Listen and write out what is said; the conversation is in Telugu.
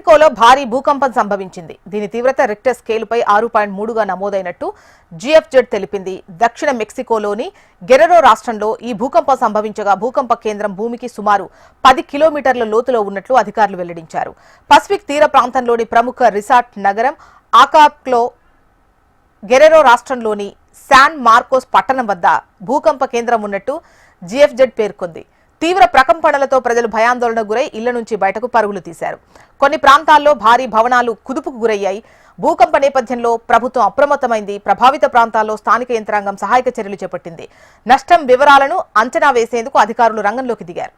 మెక్సికోలో భారీ భూకంపం సంభవించింది. దీని తీవ్రత రిక్టర్ స్కేలుపై 6.3గా నమోదైనట్టు జిఎఫ్జెడ్ తెలిపింది. దక్షిణ మెక్సికోలోని గెరెరో రాష్ట్రంలో ఈ భూకంపం సంభవించగా భూకంప కేంద్రం భూమికి సుమారు 10 కిలోమీటర్ల లోతులో ఉన్నట్లు అధికారులు వెల్లడించారు. పసిఫిక్ తీర ప్రాంతంలోని ప్రముఖ రిసార్ట్ నగరం ఆకాప్లో గెరెరో రాష్ట్రంలోని శాన్ మార్కోస్ పట్టణం వద్ద భూకంప కేంద్రం ఉన్నట్టు జిఎఫ్జెడ్ పేర్కొంది. తీవ్ర ప్రకంపనలతో ప్రజలు భయాందోళనకు గురై ఇళ్ల నుంచి బయటకు పరుగులు తీశారు. కొన్ని ప్రాంతాల్లో భారీ భవనాలు కుదుపుకు గురయ్యాయి. భూకంప నేపథ్యంలో ప్రభుత్వం అప్రమత్తమైంది. ప్రభావిత ప్రాంతాల్లో స్థానిక యంత్రాంగం సహాయక చర్యలు చేపట్టింది. నష్టం వివరాలను అంచనా వేసేందుకు అధికారులు రంగంలోకి దిగారు.